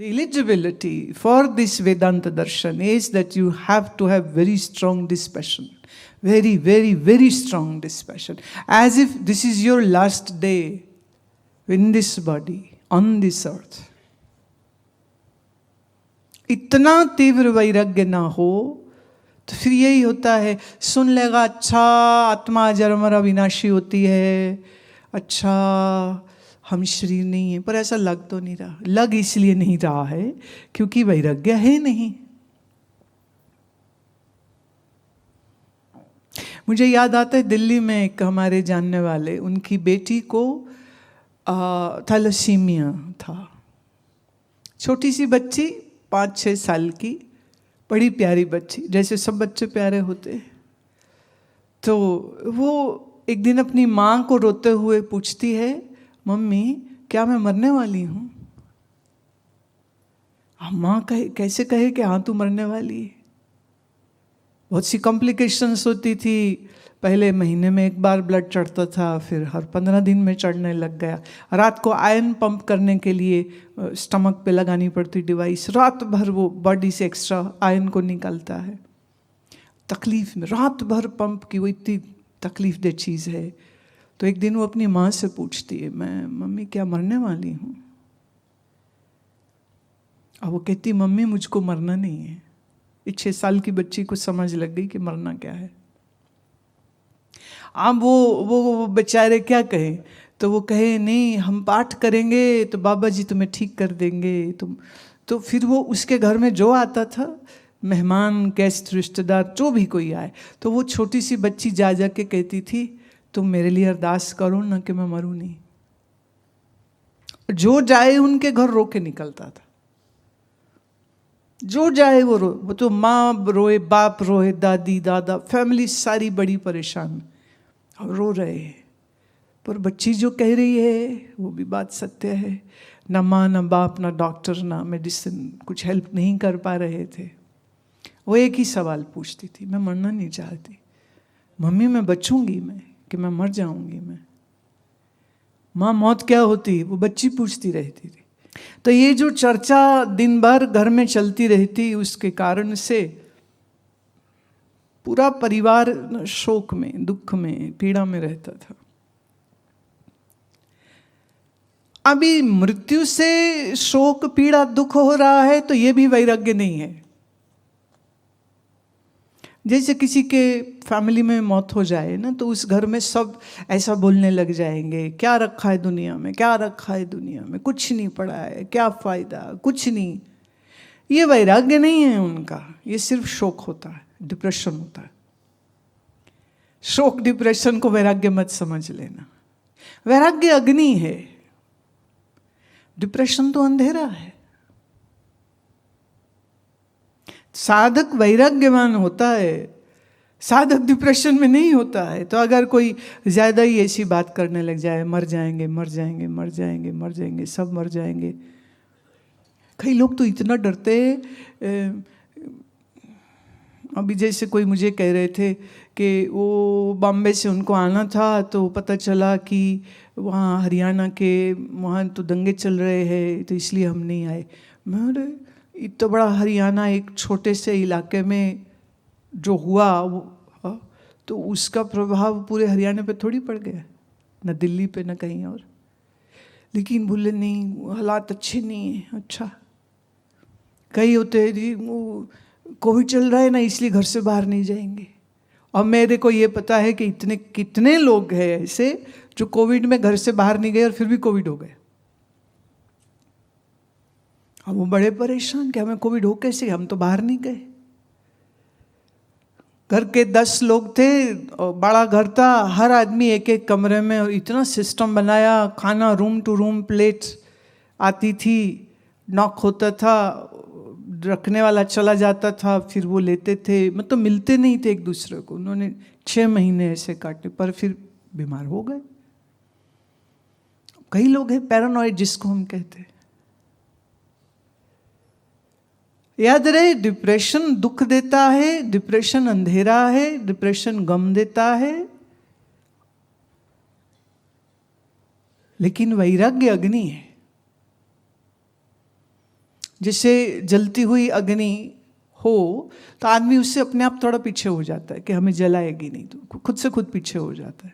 The eligibility for this Vedanta darshan is that you have to have very strong dispassion. Very, very, very strong dispassion. As if this is your last day in this body, on this earth. इतना तीव्र वैराग्य ना हो तो फिर यही होता है, सुन लेगा अच्छा आत्मा जरमरा विनाशी होती है, अच्छा हम शरीर नहीं है, पर ऐसा लग तो नहीं रहा। लग इसलिए नहीं रहा है क्योंकि वैराग्य है नहीं। मुझे याद आता है दिल्ली में एक हमारे जानने वाले, उनकी बेटी को थैलेसीमिया था। छोटी सी बच्ची 5-6 साल की, बड़ी प्यारी बच्ची, जैसे सब बच्चे प्यारे होते। तो वो एक दिन अपनी माँ को रोते हुए पूछती है, मम्मी क्या मैं मरने वाली हूँ? माँ कैसे कहे कि हाँ तू मरने वाली है। बहुत सी कॉम्प्लिकेशंस होती थी। पहले महीने में एक बार ब्लड चढ़ता था, फिर हर 15 दिन में चढ़ने लग गया। रात को आयरन पंप करने के लिए स्टमक पे लगानी पड़ती डिवाइस, रात भर वो बॉडी से एक्स्ट्रा आयरन को निकालता है। तकलीफ में रात भर पंप की, वो इतनी तकलीफ दे चीज़ है। तो एक दिन वो अपनी माँ से पूछती है, मैं मम्मी क्या मरने वाली हूँ? और वो कहती, मम्मी मुझको मरना नहीं है। 6 साल की बच्ची को समझ लग गई कि मरना क्या है। अब वो बेचारे क्या कहें? तो वो कहे नहीं हम पाठ करेंगे तो बाबा जी तुम्हें ठीक कर देंगे। तो फिर वो उसके घर में जो आता था, मेहमान गेस्ट रिश्तेदार जो भी कोई आए, तो वो छोटी सी बच्ची जा के कहती थी, तुम मेरे लिए अरदास करो ना कि मैं मरूं नहीं। जो जाए उनके घर रो के निकलता था, जो जाए वो रो। वो तो माँ रोए, बाप रोए, दादी दादा, फैमिली सारी बड़ी परेशान रो रहे हैं। पर बच्ची जो कह रही है वो भी बात सत्य है। ना माँ ना बाप ना डॉक्टर ना मेडिसिन कुछ हेल्प नहीं कर पा रहे थे। वो एक ही सवाल पूछती थी, मैं मरना नहीं चाहती मम्मी, मैं बचूंगी मैं कि मैं मर जाऊंगी मैं? माँ मौत क्या होती है वो बच्ची पूछती रहती थी। तो ये जो चर्चा दिन भर घर में चलती रहती, उसके कारण से पूरा परिवार शोक में, दुख में, पीड़ा में रहता था। अभी मृत्यु से शोक पीड़ा दुख हो रहा है तो ये भी वैराग्य नहीं है। जैसे किसी के फैमिली में मौत हो जाए ना, तो उस घर में सब ऐसा बोलने लग जाएंगे, क्या रखा है दुनिया में, क्या रखा है दुनिया में, कुछ नहीं पड़ा है, क्या फायदा, कुछ नहीं। ये वैराग्य नहीं है उनका, ये सिर्फ शोक होता है, डिप्रेशन होता है। शोक डिप्रेशन को वैराग्य मत समझ लेना। वैराग्य अग्नि है, डिप्रेशन तो अंधेरा है। साधक वैराग्यवान होता है, साधक डिप्रेशन में नहीं होता है। तो अगर कोई ज्यादा ही ऐसी बात करने लग जाए, मर जाएंगे मर जाएंगे मर जाएंगे मर जाएंगे सब मर जाएंगे। कई लोग तो इतना डरते हैं। अभी जैसे कोई मुझे कह रहे थे कि वो बॉम्बे से उनको आना था, तो पता चला कि वहाँ हरियाणा के वहाँ तो दंगे चल रहे हैं तो इसलिए हम नहीं आए। मैं इतना बड़ा हरियाणा, एक छोटे से इलाके में जो हुआ तो उसका प्रभाव पूरे हरियाणा पे थोड़ी पड़ गया, न दिल्ली पे न कहीं और। लेकिन बोले नहीं हालात अच्छे नहीं हैं। अच्छा, कई होते हैं जी वो कोविड चल रहा है ना इसलिए घर से बाहर नहीं जाएंगे। और मेरे को ये पता है कि इतने कितने लोग हैं ऐसे जो कोविड में घर से बाहर नहीं गए और फिर भी कोविड हो गए। अब वो बड़े परेशान कि हमें कोविड हो कैसे, हम तो बाहर नहीं गए। घर के 10 लोग थे और बड़ा घर था, हर आदमी एक एक कमरे में, और इतना सिस्टम बनाया, खाना रूम टू रूम प्लेट आती थी, नॉक होता था, रखने वाला चला जाता था, फिर वो लेते थे। मतलब मिलते नहीं थे एक दूसरे को। उन्होंने 6 महीने ऐसे काटे, पर फिर बीमार हो गए। कई लोग हैं पैरानॉइड जिसको हम कहते हैं। याद रहे, डिप्रेशन दुख देता है, डिप्रेशन अंधेरा है, डिप्रेशन गम देता है, लेकिन वैराग्य अग्नि है। जैसे जलती हुई अग्नि हो तो आदमी उससे अपने आप थोड़ा पीछे हो जाता है कि हमें जलाएगी नहीं, तो खुद से खुद पीछे हो जाता है।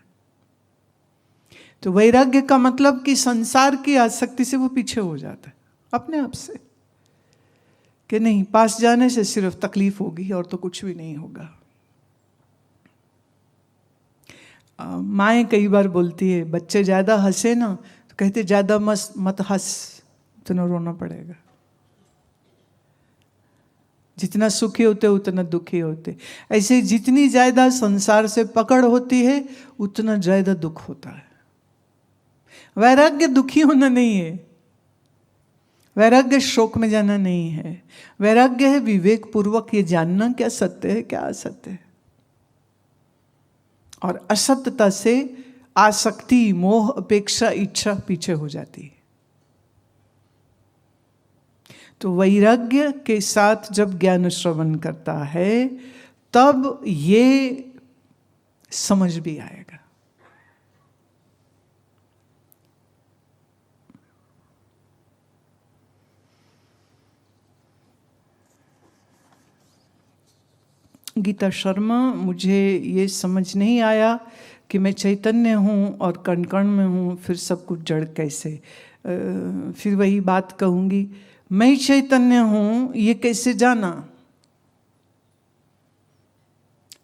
तो वैराग्य का मतलब कि संसार की आसक्ति से वो पीछे हो जाता है अपने आप से, कि नहीं, पास जाने से सिर्फ तकलीफ होगी और तो कुछ भी नहीं होगा। माएँ कई बार बोलती है, बच्चे ज़्यादा हंसे ना तो कहते ज़्यादा मत हंस, उतना रोना पड़ेगा। जितना सुखी होते उतना दुखी होते। ऐसे जितनी ज़्यादा संसार से पकड़ होती है उतना ज़्यादा दुख होता है। वैराग्य दुखी होना नहीं है, वैराग्य शोक में जाना नहीं है। वैराग्य है विवेक पूर्वक ये जानना क्या सत्य है क्या असत्य है, और असत्यता से आसक्ति, मोह, अपेक्षा, इच्छा पीछे हो जाती है। तो वैराग्य के साथ जब ज्ञान श्रवण करता है तब ये समझ भी आएगा। गीता शर्मा, मुझे ये समझ नहीं आया कि मैं चैतन्य हूँ और कण कण में हूँ, फिर सब कुछ जड़ कैसे। फिर वही बात कहूँगी, मैं चैतन्य हूँ ये कैसे जाना?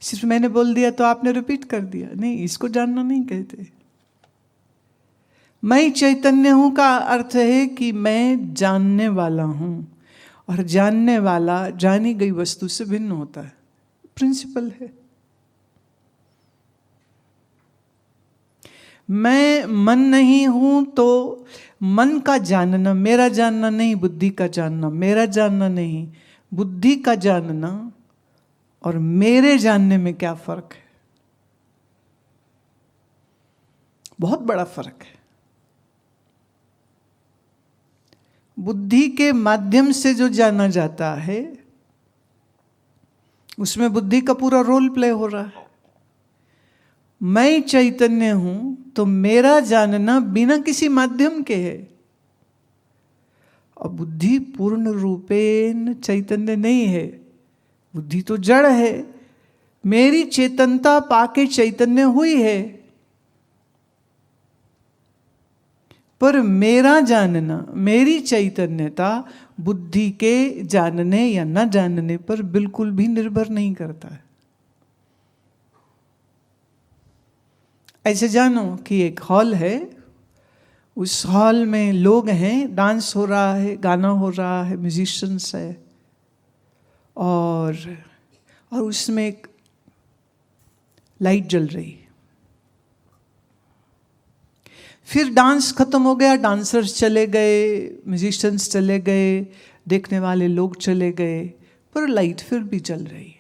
सिर्फ मैंने बोल दिया तो आपने रिपीट कर दिया? नहीं, इसको जानना नहीं कहते। मैं चैतन्य हूँ का अर्थ है कि मैं जानने वाला हूँ, और जानने वाला जानी गई वस्तु से भिन्न होता है, प्रिंसिपल है। मैं मन नहीं हूं तो मन का जानना, मेरा जानना नहीं, बुद्धि का जानना, मेरा जानना नहीं, बुद्धि का जानना और मेरे जानने में क्या फर्क है? बहुत बड़ा फर्क है। बुद्धि के माध्यम से जो जाना जाता है उसमें बुद्धि का पूरा रोल प्ले हो रहा है। मैं चैतन्य हूं तो मेरा जानना बिना किसी माध्यम के है, और बुद्धि पूर्ण रूपेण चैतन्य नहीं है, बुद्धि तो जड़ है। मेरी चेतनता पाके चैतन्य हुई है, पर मेरा जानना, मेरी चैतन्यता बुद्धि के जानने या न जानने पर बिल्कुल भी निर्भर नहीं करता है। ऐसे जानो कि एक हॉल है, उस हॉल में लोग हैं, डांस हो रहा है, गाना हो रहा है, म्यूजिशियंस है, और उसमें एक लाइट जल रही है। फिर डांस खत्म हो गया, डांसर्स चले गए, म्यूजिशियंस चले गए, देखने वाले लोग चले गए, पर लाइट फिर भी जल रही है।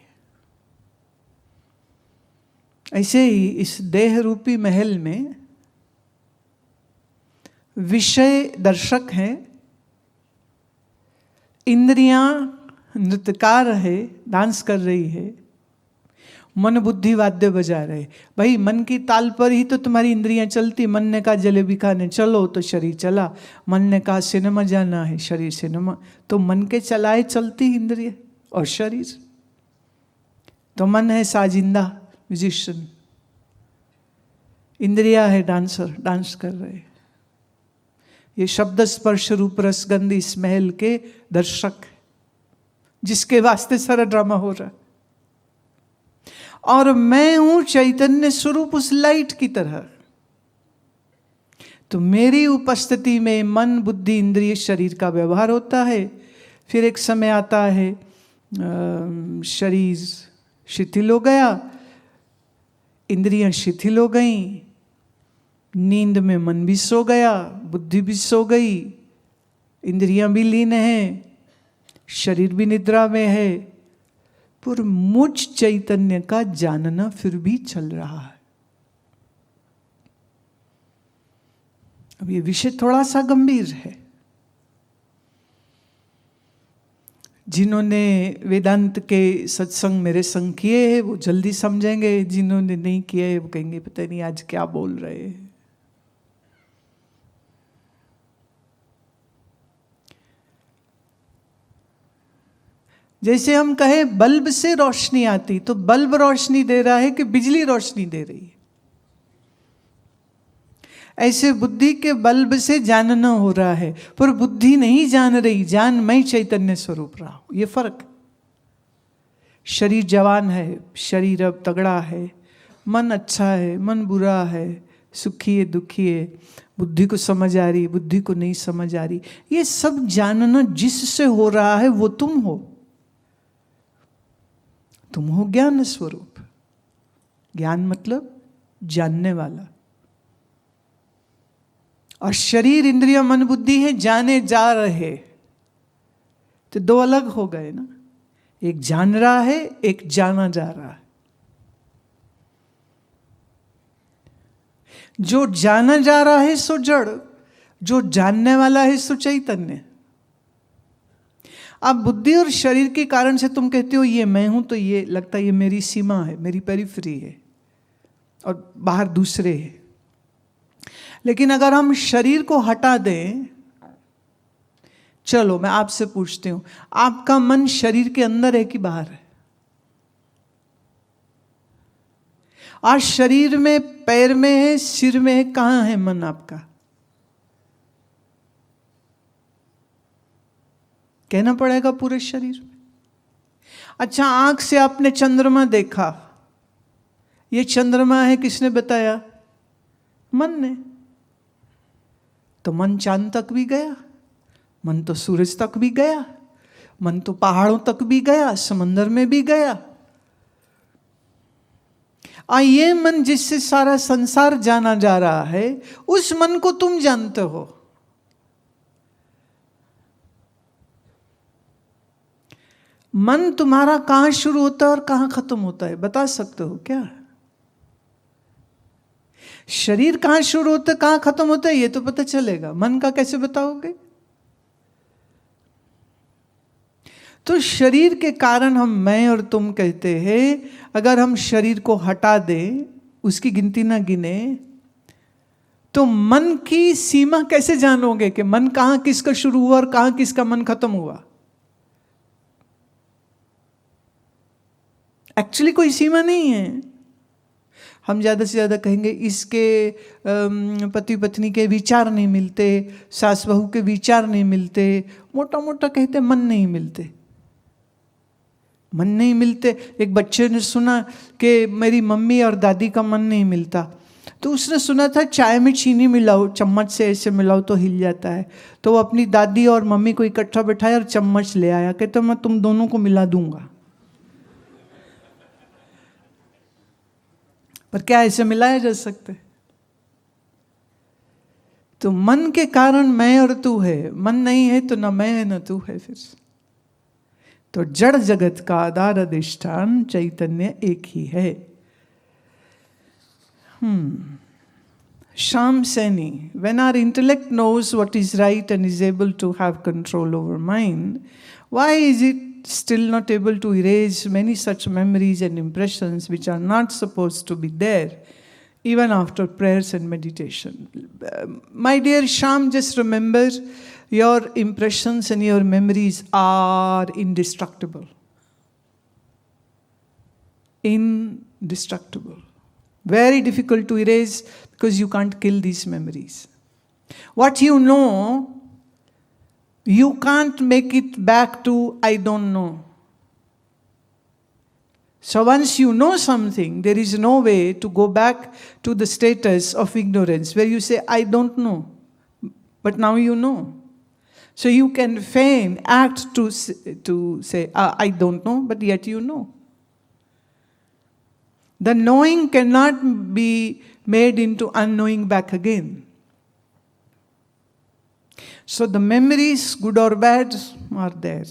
ऐसे ही इस देह रूपी महल में विषय दर्शक हैं, इंद्रियां नृत्यकार है, डांस कर रही है, मन बुद्धि वाद्य बजा रहे। भाई मन की ताल पर ही तो तुम्हारी इंद्रियां चलती। मन ने कहा जलेबी खाने चलो तो शरीर चला, मन ने कहा सिनेमा जाना है, शरीर सिनेमा, तो मन के चलाए चलती इंद्रिय और शरीर। तो मन है साजिंदा, म्यूजिशियन, इंद्रिया है डांसर, डांस कर रहे। ये शब्द स्पर्श रूप रस गंध इस महल के दर्शक, जिसके वास्ते सारा ड्रामा हो रहा है। और मैं हूं चैतन्य स्वरूप उस लाइट की तरह। तो मेरी उपस्थिति में मन बुद्धि इंद्रिय शरीर का व्यवहार होता है। फिर एक समय आता है शरीर शिथिल हो गया, इंद्रियां शिथिल हो गई, नींद में मन भी सो गया, बुद्धि भी सो गई, इंद्रियां भी लीन हैं, शरीर भी निद्रा में है, पर मुझ चैतन्य का जानना फिर भी चल रहा है। अब ये विषय थोड़ा सा गंभीर है। जिन्होंने वेदांत के सत्संग मेरे संग किए हैं वो जल्दी समझेंगे, जिन्होंने नहीं किए हैं वो कहेंगे पता नहीं आज क्या बोल रहे हैं। जैसे हम कहें बल्ब से रोशनी आती, तो बल्ब रोशनी दे रहा है कि बिजली रोशनी दे रही है? ऐसे बुद्धि के बल्ब से जानना हो रहा है, पर बुद्धि नहीं जान रही, जान मैं चैतन्य स्वरूप रहा हूं। ये फर्क। शरीर जवान है, शरीर अब तगड़ा है, मन अच्छा है, मन बुरा है, सुखी है, दुखी है, बुद्धि को समझ आ रही, बुद्धि को नहीं समझ आ रही, ये सब जानना जिससे हो रहा है वो तुम हो। तुम हो ज्ञान स्वरूप। ज्ञान मतलब जानने वाला। और शरीर, इंद्रिय, मन, बुद्धि है जाने जा रहे। तो दो अलग हो गए ना। एक जान रहा है, एक जाना जा रहा है। जो जाना जा रहा है सो जड़, जो जानने वाला है सो चैतन्य। अब बुद्धि और शरीर के कारण से तुम कहते हो ये मैं हूं, तो ये लगता है ये मेरी सीमा है, मेरी पेरिफेरी है, और बाहर दूसरे हैं। लेकिन अगर हम शरीर को हटा दें, चलो मैं आपसे पूछती हूं, आपका मन शरीर के अंदर है कि बाहर है? आज शरीर में, पैर में है, सिर में है, कहां है मन आपका? कहना पड़ेगा पूरे शरीर में। अच्छा, आंख से आपने चंद्रमा देखा, ये चंद्रमा है, किसने बताया? मन ने। तो मन चांद तक भी गया, मन तो सूरज तक भी गया, मन तो पहाड़ों तक भी गया, समंदर में भी गया। ये मन जिससे सारा संसार जाना जा रहा है, उस मन को तुम जानते हो। मन तुम्हारा कहां शुरू होता है और कहां खत्म होता है, बता सकते हो क्या? शरीर कहां शुरू होता है, कहां खत्म होता है, ये तो पता चलेगा। मन का कैसे बताओगे? तो शरीर के कारण हम मैं और तुम कहते हैं। अगर हम शरीर को हटा दें, उसकी गिनती ना गिने, तो मन की सीमा कैसे जानोगे कि मन कहां किसका शुरू हुआ और कहां किसका मन खत्म हुआ? एक्चुअली कोई सीमा नहीं है। हम ज़्यादा से ज़्यादा कहेंगे इसके पति पत्नी के विचार नहीं मिलते, सास बहू के विचार नहीं मिलते, मोटा मोटा कहते मन नहीं मिलते, मन नहीं मिलते। एक बच्चे ने सुना कि मेरी मम्मी और दादी का मन नहीं मिलता, तो उसने सुना था चाय में चीनी मिलाओ, चम्मच से ऐसे मिलाओ तो हिल जाता है। तो वो अपनी दादी और मम्मी को इकट्ठा बैठाया और चम्मच ले आया, कहते मैं तुम दोनों को मिला दूंगा। पर क्या ऐसे मिलाया जा सकता है? तो मन के कारण मैं और तू है, मन नहीं है तो न मैं है न तू है। फिर तो जड़ जगत का आधार अधिष्ठान चैतन्य एक ही है। Sham Seni, when our intellect knows what is right and is able to have control over mind, why is it still not able to erase many such memories and impressions which are not supposed to be there, even after prayers and meditation? My dear Sham, just remember, your impressions and your memories are indestructible. Indestructible. Very difficult to erase because you can't kill these memories. What you know, you can't make it back to I don't know. So once you know something, there is no way to go back to the status of ignorance where you say I don't know, but now you know. So you can feign, act to say I don't know, but yet you know. The knowing cannot be made into unknowing back again. So the memories, good or bad, are there.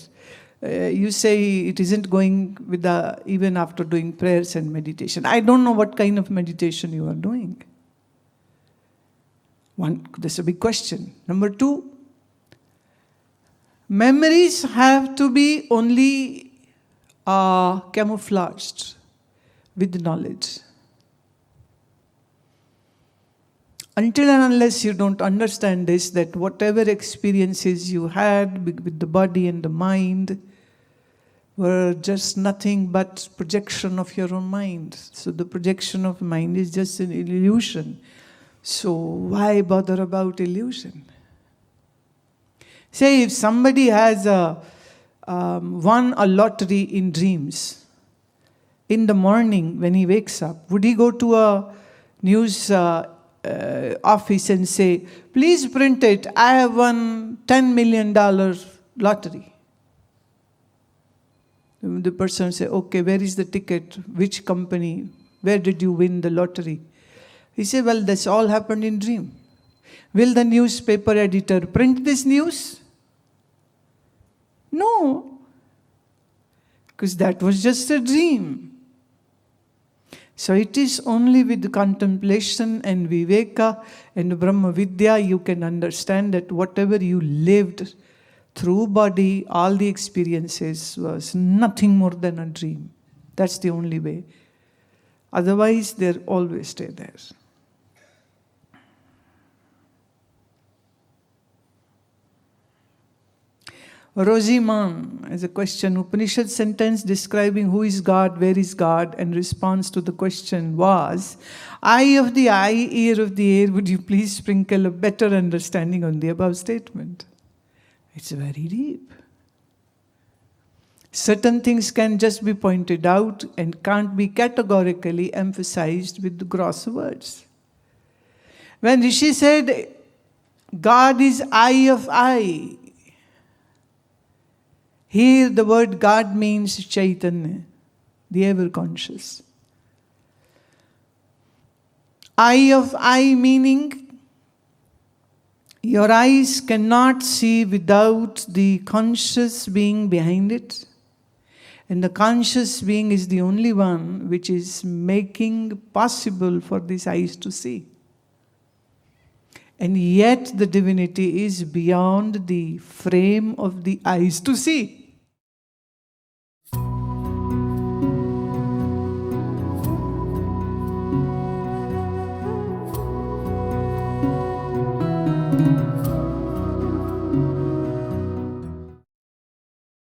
You say it isn't going with even after doing prayers and meditation. I don't know what kind of meditation you are doing. One, that's a big question. Number two, memories have to be only camouflaged with knowledge. Until and unless you don't understand this, that whatever experiences you had with the body and the mind, were just nothing but projection of your own mind. So the projection of mind is just an illusion. So why bother about illusion? Say if somebody has won a lottery in dreams, in the morning when he wakes up, would he go to a news office and say, please print it, I have won $10 million lottery? The person say, okay, where is the ticket? Which company? Where did you win the lottery? He say, well, this all happened in dream. Will the newspaper editor print this news? No, because that was just a dream. So it is only with contemplation and viveka and Brahma Vidya you can understand that whatever you lived through body, all the experiences was nothing more than a dream. That's the only way. Otherwise, they'll always stay there. Rosie Mann has a question. Upanishad sentence describing who is God, where is God, and response to the question was, eye of the eye, ear of the ear, would you please sprinkle a better understanding on the above statement? It's very deep. Certain things can just be pointed out and can't be categorically emphasized with the gross words. When Rishi said, God is eye of eye, here the word God means Chaitanya, the ever-conscious. Eye of eye meaning your eyes cannot see without the conscious being behind it. And the conscious being is the only one which is making possible for these eyes to see. And yet the divinity is beyond the frame of the eyes to see.